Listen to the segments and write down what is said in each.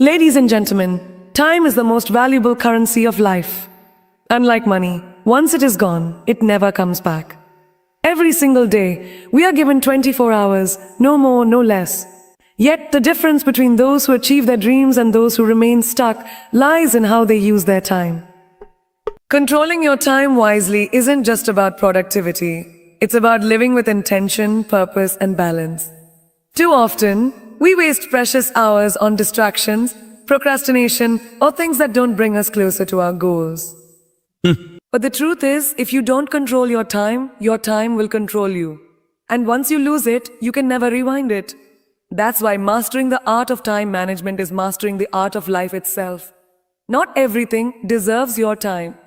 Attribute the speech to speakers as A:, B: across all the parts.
A: Ladies and gentlemen, time is the most valuable currency of life. Unlike money, once it is gone, it never comes back. Every single day, we are given 24 hours, no more, no less. Yet the difference between those who achieve their dreams and those who remain stuck lies in how they use their time. Controlling your time wisely isn't just about productivity. It's about living with intention, purpose, and balance. Too often, we waste precious hours on distractions, procrastination, or things that don't bring us closer to our goals. But the truth is, if you don't control your time will control you. And once you lose it, you can never rewind it. That's why mastering the art of time management is mastering the art of life itself. Not everything deserves your time.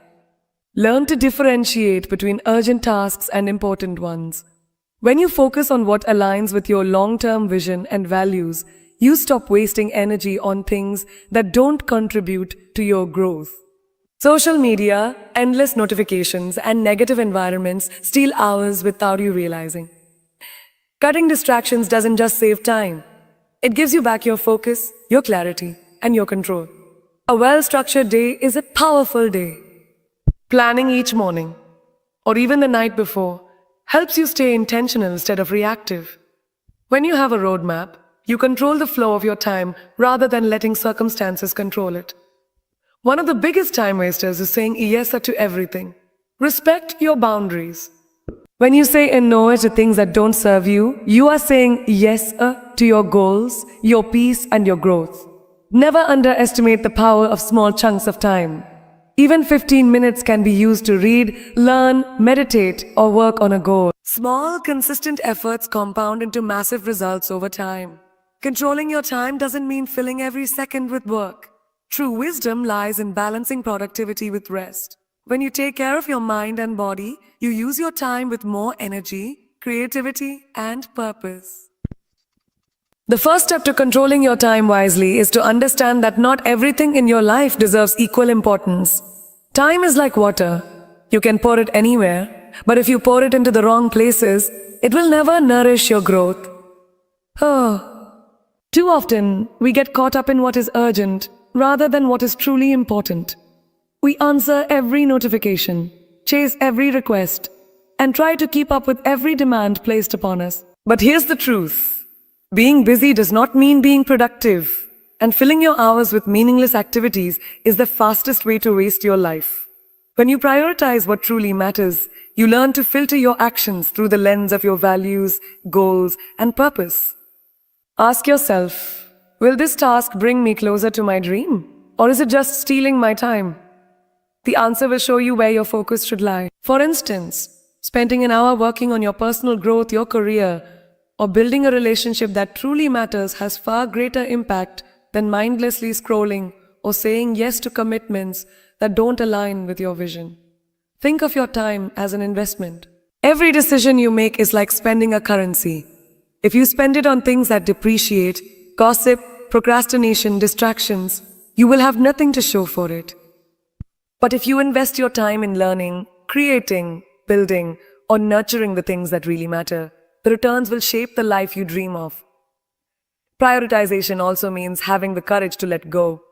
A: Learn to differentiate between urgent tasks and important ones. When you focus on what aligns with your long-term vision and values, you stop wasting energy on things that don't contribute to your growth. Social media, endless notifications, and negative environments steal hours without you realizing. Cutting distractions doesn't just save time. It gives you back your focus, your clarity, and your control. A well-structured day is a powerful day. Planning each morning, or even the night before, helps you stay intentional instead of reactive. When you have a roadmap, you control the flow of your time rather than letting circumstances control it. One of the biggest time wasters is saying yes to everything. Respect your boundaries. When you say a no to things that don't serve you, you are saying yes to your goals, your peace, and your growth. Never underestimate the power of small chunks of time. Even 15 minutes can be used to read, learn, meditate, or work on a goal. Small, consistent efforts compound into massive results over time. Controlling your time doesn't mean filling every second with work. True wisdom lies in balancing productivity with rest. When you take care of your mind and body, you use your time with more energy, creativity, and purpose. The first step to controlling your time wisely is to understand that not everything in your life deserves equal importance. Time is like water. You can pour it anywhere, but if you pour it into the wrong places, it will never nourish your growth. Too often, we get caught up in what is urgent rather than what is truly important. We answer every notification, chase every request, and try to keep up with every demand placed upon us. But here's the truth. Being busy does not mean being productive, and filling your hours with meaningless activities is the fastest way to waste your life. When you prioritize what truly matters, you learn to filter your actions through the lens of your values, goals, and purpose. Ask yourself, will this task bring me closer to my dream, or is it just stealing my time? The answer will show you where your focus should lie. For instance, spending an hour working on your personal growth, your career, or building a relationship that truly matters has far greater impact than mindlessly scrolling or saying yes to commitments that don't align with your vision. Think of your time as an investment. Every decision you make is like spending a currency. If you spend it on things that depreciate, gossip, procrastination, distractions, you will have nothing to show for it. But if you invest your time in learning, creating, building, or nurturing the things that really matter, the returns will shape the life you dream of. Prioritization also means having the courage to let go.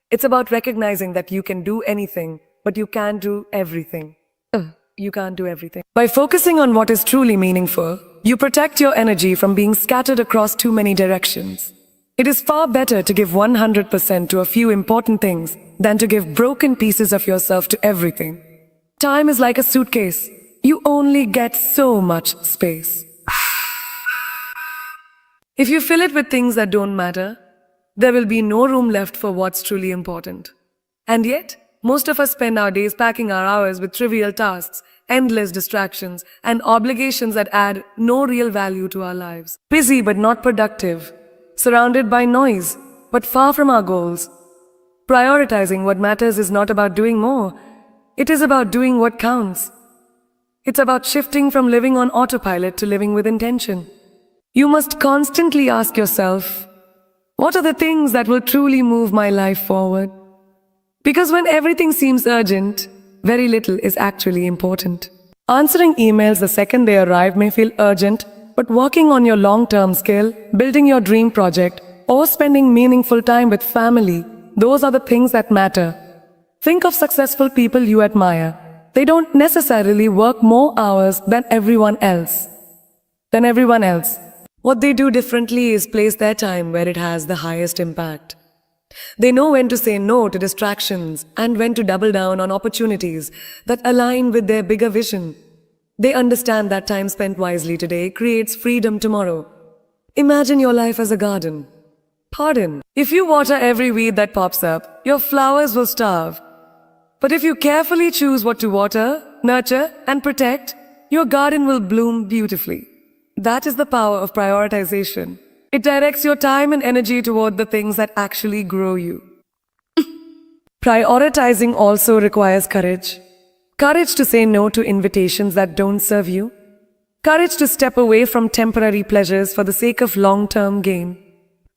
A: It's about recognizing that you can do anything, but you can't do everything. You can't do everything. By focusing on what is truly meaningful, you protect your energy from being scattered across too many directions. It is far better to give 100% to a few important things than to give broken pieces of yourself to everything. Time is like a suitcase. You only get so much space. If you fill it with things that don't matter, there will be no room left for what's truly important. And yet, most of us spend our days packing our hours with trivial tasks, endless distractions, and obligations that add no real value to our lives. Busy but not productive, surrounded by noise, but far from our goals. Prioritizing what matters is not about doing more. It is about doing what counts. It's about shifting from living on autopilot to living with intention. You must constantly ask yourself, what are the things that will truly move my life forward? Because when everything seems urgent, very little is actually important. Answering emails the second they arrive may feel urgent, but working on your long-term skill, building your dream project, or spending meaningful time with family. Those are the things that matter. Think of successful people you admire. They don't necessarily work more hours than everyone else. What they do differently is place their time where it has the highest impact. They know when to say no to distractions and when to double down on opportunities that align with their bigger vision. They understand that time spent wisely today creates freedom tomorrow. Imagine your life as a garden. If you water every weed that pops up, your flowers will starve. But if you carefully choose what to water, nurture, and protect, your garden will bloom beautifully. That is the power of prioritization. It directs your time and energy toward the things that actually grow you. Prioritizing also requires courage. Courage to say no to invitations that don't serve you. Courage to step away from temporary pleasures for the sake of long-term gain.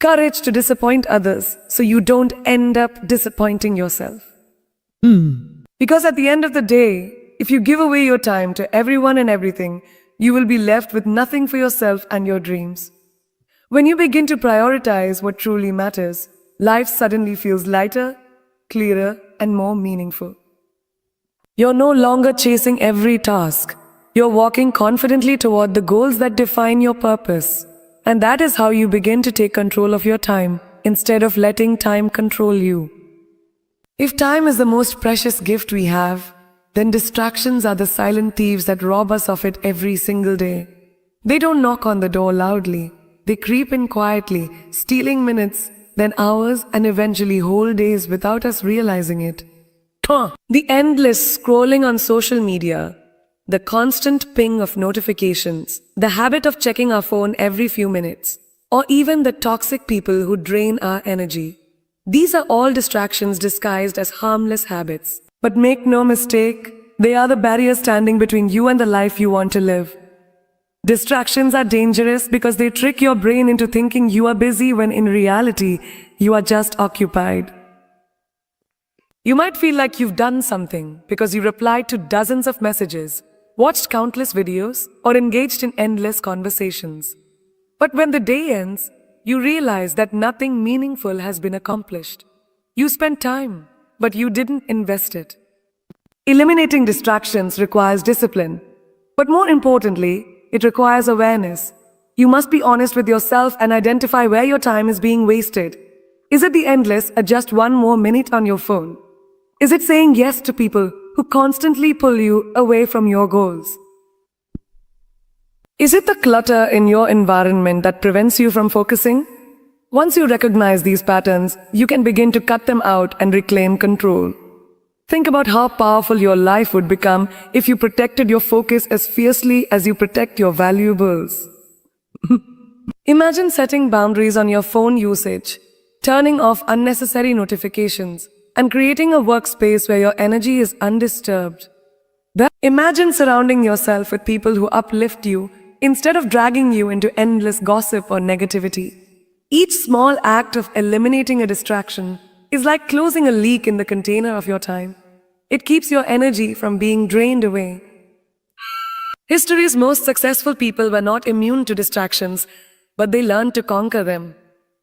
A: Courage to disappoint others so you don't end up disappointing yourself. Because at the end of the day, if you give away your time to everyone and everything, you will be left with nothing for yourself and your dreams. When you begin to prioritize what truly matters, life suddenly feels lighter, clearer, and more meaningful. You're no longer chasing every task. You're walking confidently toward the goals that define your purpose. And that is how you begin to take control of your time instead of letting time control you. If time is the most precious gift we have, then distractions are the silent thieves that rob us of it every single day. They don't knock on the door loudly. They creep in quietly, stealing minutes, then hours, and eventually whole days without us realizing it. The endless scrolling on social media, the constant ping of notifications, the habit of checking our phone every few minutes, or even the toxic people who drain our energy. These are all distractions disguised as harmless habits. But make no mistake, they are the barriers standing between you and the life you want to live. Distractions are dangerous because they trick your brain into thinking you are busy when in reality, you are just occupied. You might feel like you've done something because you replied to dozens of messages, watched countless videos, or engaged in endless conversations. But when the day ends, you realize that nothing meaningful has been accomplished. You spent time, but you didn't invest it. Eliminating distractions requires discipline, but more importantly, it requires awareness. You must be honest with yourself and identify where your time is being wasted. Is it the endless at just one more minute on your phone? Is it saying yes to people who constantly pull you away from your goals? Is it the clutter in your environment that prevents you from focusing? Once you recognize these patterns, you can begin to cut them out and reclaim control. Think about how powerful your life would become if you protected your focus as fiercely as you protect your valuables. Imagine setting boundaries on your phone usage, turning off unnecessary notifications, and creating a workspace where your energy is undisturbed. Imagine surrounding yourself with people who uplift you instead of dragging you into endless gossip or negativity. Each small act of eliminating a distraction is like closing a leak in the container of your time. It keeps your energy from being drained away. History's most successful people were not immune to distractions, but they learned to conquer them.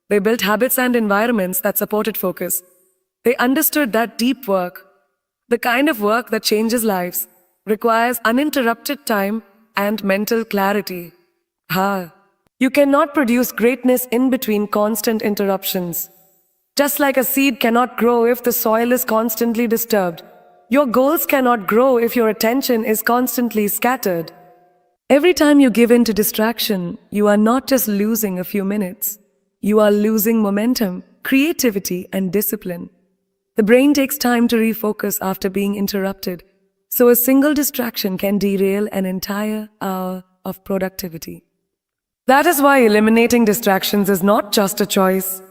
A: They built habits and environments that supported focus. They understood that deep work, the kind of work that changes lives, requires uninterrupted time and mental clarity. You cannot produce greatness in between constant interruptions. Just like a seed cannot grow if the soil is constantly disturbed, your goals cannot grow if your attention is constantly scattered. Every time you give in to distraction, you are not just losing a few minutes. You are losing momentum, creativity, and discipline. The brain takes time to refocus after being interrupted, so a single distraction can derail an entire hour of productivity. That is why eliminating distractions is not just a choice.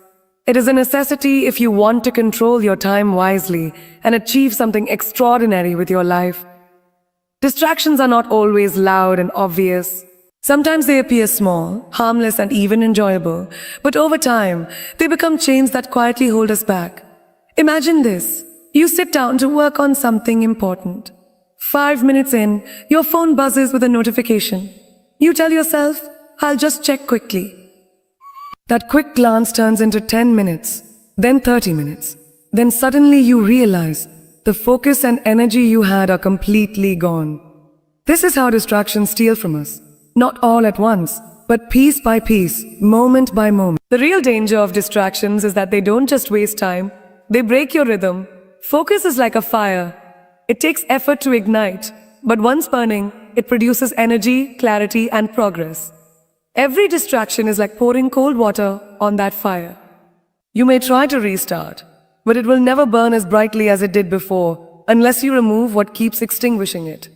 A: It is a necessity if you want to control your time wisely and achieve something extraordinary with your life. Distractions are not always loud and obvious. Sometimes they appear small, harmless, and even enjoyable, but over time, they become chains that quietly hold us back. Imagine this. You sit down to work on something important. 5 minutes in, your phone buzzes with a notification. You tell yourself, I'll just check quickly. That quick glance turns into 10 minutes, then 30 minutes. Then suddenly you realize the focus and energy you had are completely gone. This is how distractions steal from us. Not all at once, but piece by piece, moment by moment. The real danger of distractions is that they don't just waste time, they break your rhythm. Focus is like a fire. It takes effort to ignite, but once burning, it produces energy, clarity, and progress. Every distraction is like pouring cold water on that fire. You may try to restart, but it will never burn as brightly as it did before unless you remove what keeps extinguishing it.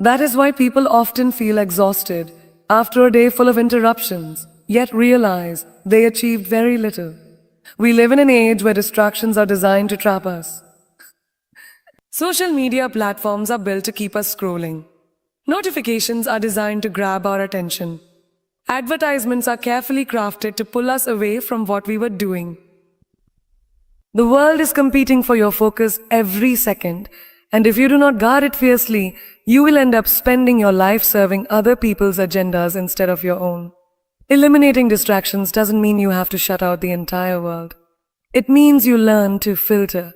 A: That is why people often feel exhausted after a day full of interruptions, yet realize they achieved very little. We live in an age where distractions are designed to trap us. Social media platforms are built to keep us scrolling. Notifications are designed to grab our attention. Advertisements are carefully crafted to pull us away from what we were doing. The world is competing for your focus every second, and if you do not guard it fiercely, you will end up spending your life serving other people's agendas instead of your own. Eliminating distractions doesn't mean you have to shut out the entire world. It means you learn to filter.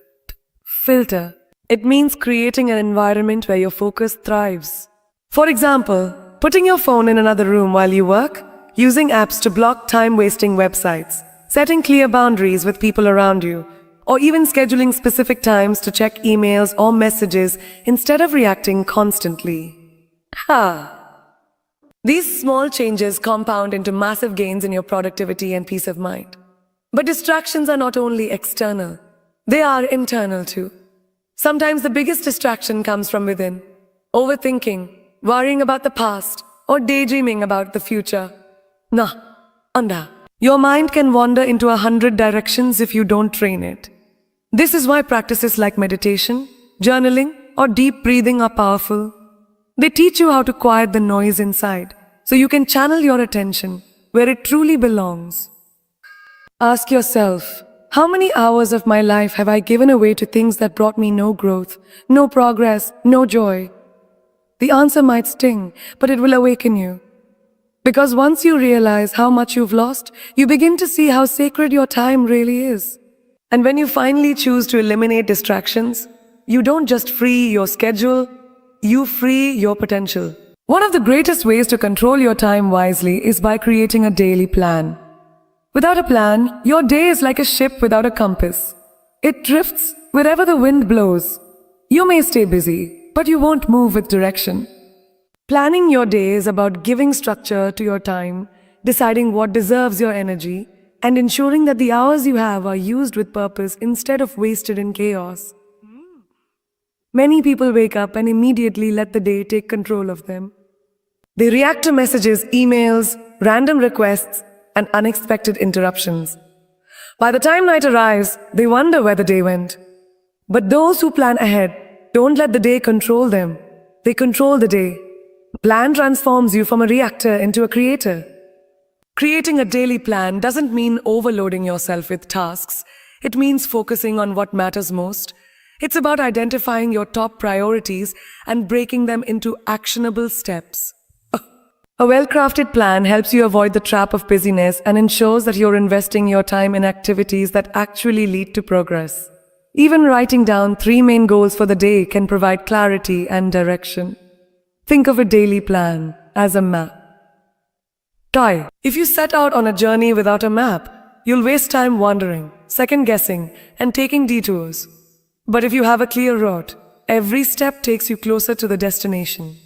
A: Filter. It means creating an environment where your focus thrives. For example, putting your phone in another room while you work, using apps to block time-wasting websites, setting clear boundaries with people around you, or even scheduling specific times to check emails or messages instead of reacting constantly. These small changes compound into massive gains in your productivity and peace of mind. But distractions are not only external, they are internal too. Sometimes the biggest distraction comes from within. Overthinking, worrying about the past, or daydreaming about the future. Anda. Your mind can wander into 100 directions if you don't train it. This is why practices like meditation, journaling, or deep breathing are powerful. They teach you how to quiet the noise inside, so you can channel your attention where it truly belongs. Ask yourself, how many hours of my life have I given away to things that brought me no growth, no progress, no joy? The answer might sting, but it will awaken you. Because once you realize how much you've lost, you begin to see how sacred your time really is. And when you finally choose to eliminate distractions, you don't just free your schedule, you free your potential. One of the greatest ways to control your time wisely is by creating a daily plan. Without a plan, your day is like a ship without a compass. It drifts wherever the wind blows. You may stay busy, but you won't move with direction. Planning your day is about giving structure to your time, deciding what deserves your energy, and ensuring that the hours you have are used with purpose instead of wasted in chaos. Many people wake up and immediately let the day take control of them. They react to messages, emails, random requests, and unexpected interruptions. By the time night arrives, they wonder where the day went. But those who plan ahead don't let the day control them. They control the day. Plan transforms you from a reactor into a creator. Creating a daily plan doesn't mean overloading yourself with tasks. It means focusing on what matters most. It's about identifying your top priorities and breaking them into actionable steps. A well-crafted plan helps you avoid the trap of busyness and ensures that you're investing your time in activities that actually lead to progress. Even writing down 3 main goals for the day can provide clarity and direction. Think of a daily plan as a map. If you set out on a journey without a map, you'll waste time wandering, second-guessing, and taking detours. But if you have a clear route, every step takes you closer to the destination.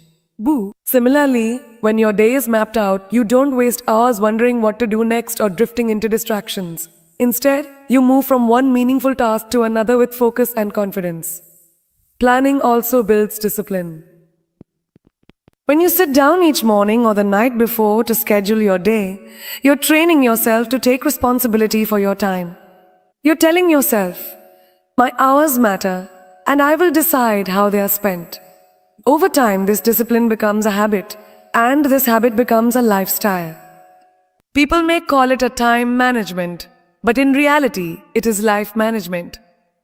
A: Similarly, when your day is mapped out, you don't waste hours wondering what to do next or drifting into distractions. Instead, you move from one meaningful task to another with focus and confidence. Planning also builds discipline. When you sit down each morning or the night before to schedule your day, you're training yourself to take responsibility for your time. You're telling yourself, my hours matter, and I will decide how they are spent. Over time, this discipline becomes a habit, and this habit becomes a lifestyle. People may call it a time management, but in reality, it is life management.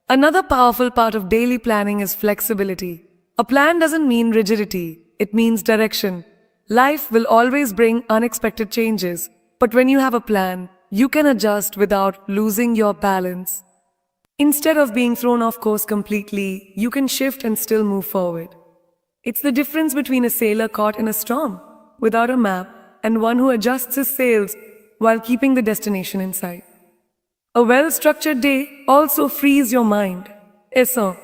A: Another powerful part of daily planning is flexibility. A plan doesn't mean rigidity, it means direction. Life will always bring unexpected changes, but when you have a plan, you can adjust without losing your balance. Instead of being thrown off course completely, you can shift and still move forward. It's the difference between a sailor caught in a storm without a map and one who adjusts his sails while keeping the destination in sight. A well-structured day also frees your mind. Eso.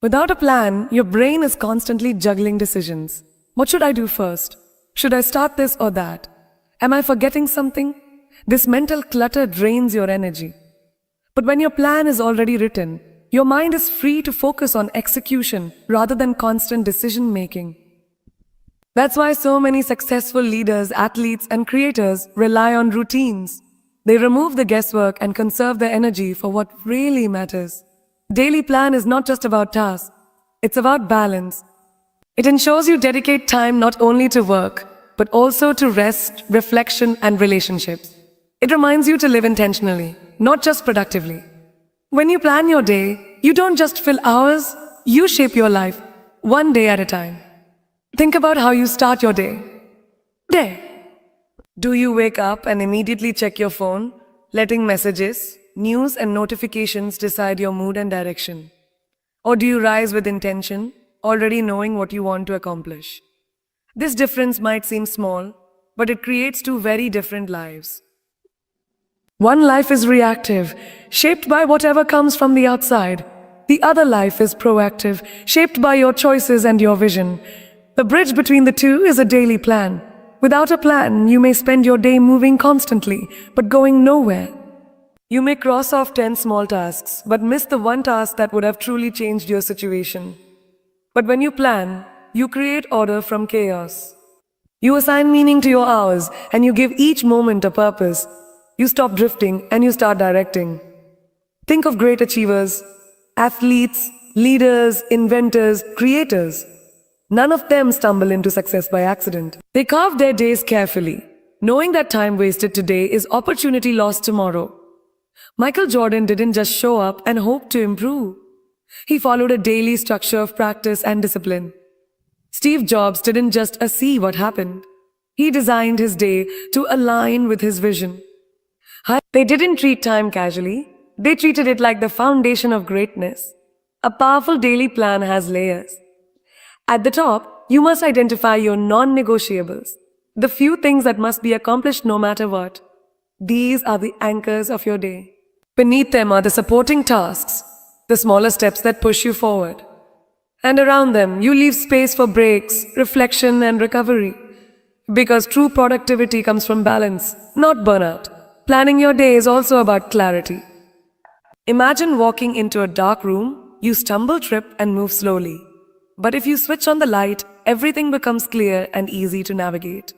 A: Without a plan, your brain is constantly juggling decisions. What should I do first? Should I start this or that? Am I forgetting something? This mental clutter drains your energy. But when your plan is already written, your mind is free to focus on execution rather than constant decision making. That's why so many successful leaders, athletes, and creators rely on routines. They remove the guesswork and conserve their energy for what really matters. Daily plan is not just about tasks, it's about balance. It ensures you dedicate time not only to work, but also to rest, reflection, and relationships. It reminds you to live intentionally, not just productively. When you plan your day, you don't just fill hours, you shape your life, one day at a time. Think about how you start your day. Do you wake up and immediately check your phone, letting messages, news, and notifications decide your mood and direction? Or do you rise with intention, already knowing what you want to accomplish? This difference might seem small, but it creates two very different lives. One life is reactive, shaped by whatever comes from the outside. The other life is proactive, shaped by your choices and your vision. The bridge between the two is a daily plan. Without a plan, you may spend your day moving constantly, but going nowhere. You may cross off 10 small tasks, but miss the one task that would have truly changed your situation. But when you plan, you create order from chaos. You assign meaning to your hours, and you give each moment a purpose. You stop drifting and you start directing. Think of great achievers, athletes, leaders, inventors, creators. None of them stumble into success by accident. They carve their days carefully, knowing that time wasted today is opportunity lost tomorrow. Michael Jordan didn't just show up and hope to improve. He followed a daily structure of practice and discipline. Steve Jobs didn't just see what happened. He designed his day to align with his vision. They didn't treat time casually. They treated it like the foundation of greatness. A powerful daily plan has layers. At the top, you must identify your non-negotiables, the few things that must be accomplished no matter what. These are the anchors of your day. Beneath them are the supporting tasks, the smaller steps that push you forward. And around them, you leave space for breaks, reflection, and recovery. Because true productivity comes from balance, not burnout. Planning your day is also about clarity. Imagine walking into a dark room, you stumble, trip, and move slowly. But if you switch on the light, everything becomes clear and easy to navigate.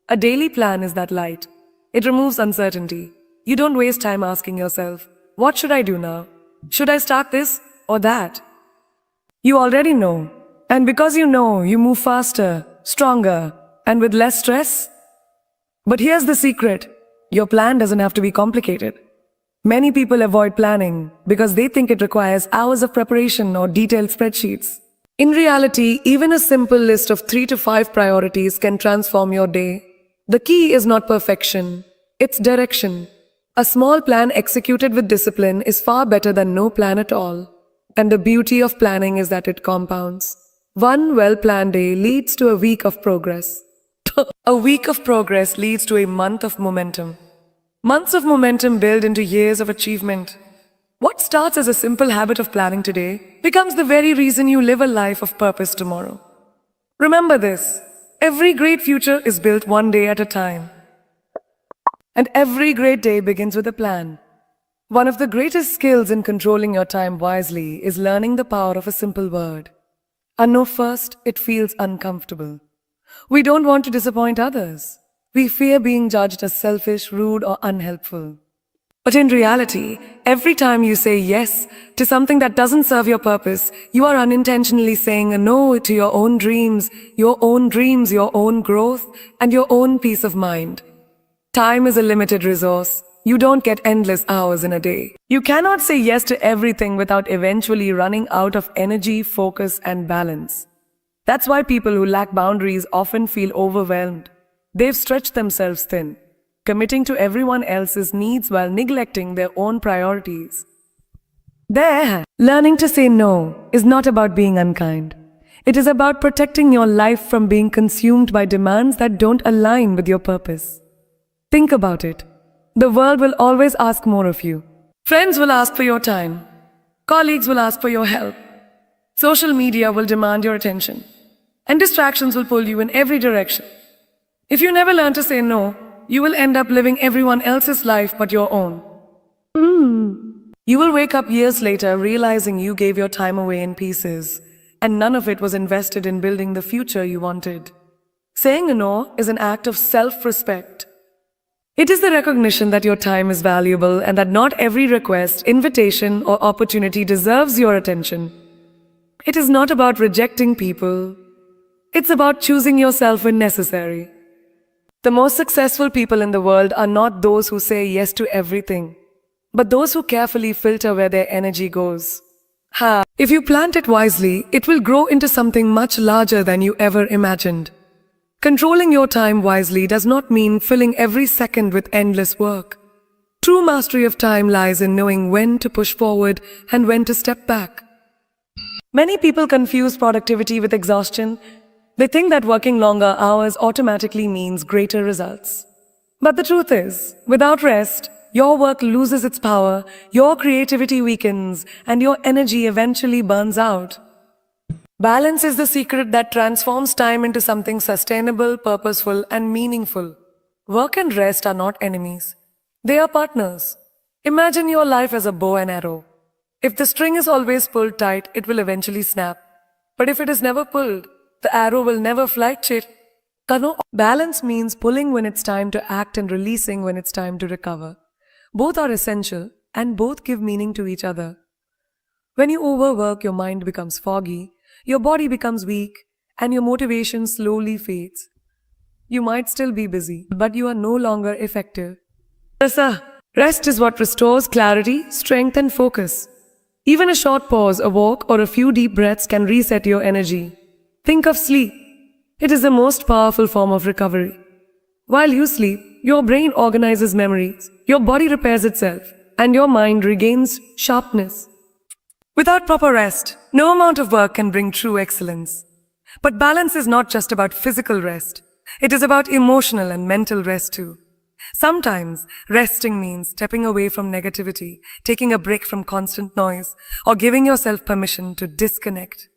A: A daily plan is that light. It removes uncertainty. You don't waste time asking yourself, what should I do now? Should I start this or that? You already know. And because you know, you move faster, stronger, and with less stress. But here's the secret. Your plan doesn't have to be complicated. Many people avoid planning because they think it requires hours of preparation or detailed spreadsheets. In reality, even a simple list of 3 to 5 priorities can transform your day. The key is not perfection, it's direction. A small plan executed with discipline is far better than no plan at all. And the beauty of planning is that it compounds. One well-planned day leads to a week of progress. A week of progress leads to a month of momentum. Months of momentum build into years of achievement. What starts as a simple habit of planning today becomes the very reason you live a life of purpose tomorrow. Remember this, every great future is built one day at a time. And every great day begins with a plan. One of the greatest skills in controlling your time wisely is learning the power of a simple word. I know first it feels uncomfortable. We don't want to disappoint others. We fear being judged as selfish, rude, or unhelpful. But in reality, every time you say yes to something that doesn't serve your purpose, you are unintentionally saying a no to your own dreams, your own growth, and your own peace of mind. Time is a limited resource. You don't get endless hours in a day. You cannot say yes to everything without eventually running out of energy, focus, and balance. That's why people who lack boundaries often feel overwhelmed. They've stretched themselves thin. committing to everyone else's needs while neglecting their own priorities. There, learning to say no is not about being unkind. It is about protecting your life from being consumed by demands that don't align with your purpose. Think about it. The world will always ask more of you. Friends will ask for your time. Colleagues will ask for your help. Social media will demand your attention. And distractions will pull you in every direction. If you never learn to say no, you will end up living everyone else's life but your own. You will wake up years later realizing you gave your time away in pieces, and none of it was invested in building the future you wanted. Saying no is an act of self-respect. It is the recognition that your time is valuable and that not every request, invitation, or opportunity deserves your attention. It is not about rejecting people. It's about choosing yourself when necessary. The most successful people in the world are not those who say yes to everything, but those who carefully filter where their energy goes. If you plant it wisely, it will grow into something much larger than you ever imagined. Controlling your time wisely does not mean filling every second with endless work. True mastery of time lies in knowing when to push forward and when to step back. Many people confuse productivity with exhaustion. They think that working longer hours automatically means greater results. But the truth is, without rest, your work loses its power, your creativity weakens, and your energy eventually burns out. Balance is the secret that transforms time into something sustainable, purposeful, and meaningful. Work and rest are not enemies. They are partners. Imagine your life as a bow and arrow. If the string is always pulled tight, it will eventually snap. But if it is never pulled, the arrow will never fly straight. Balance means pulling when it's time to act and releasing when it's time to recover. Both are essential and both give meaning to each other. When you overwork, your mind becomes foggy, your body becomes weak, and your motivation slowly fades. You might still be busy, but you are no longer effective. Rest is what restores clarity, strength, and focus. Even a short pause, a walk, or a few deep breaths can reset your energy. Think of sleep. It is the most powerful form of recovery. While you sleep, your brain organizes memories, your body repairs itself, and your mind regains sharpness. Without proper rest, no amount of work can bring true excellence. But balance is not just about physical rest. It is about emotional and mental rest too. Sometimes, resting means stepping away from negativity, taking a break from constant noise, or giving yourself permission to disconnect.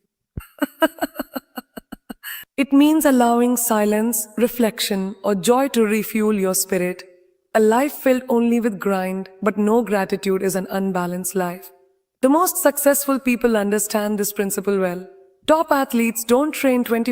A: It means allowing silence, reflection, or joy to refuel your spirit. A life filled only with grind, but no gratitude is an unbalanced life. The most successful people understand this principle well. Top athletes don't train 24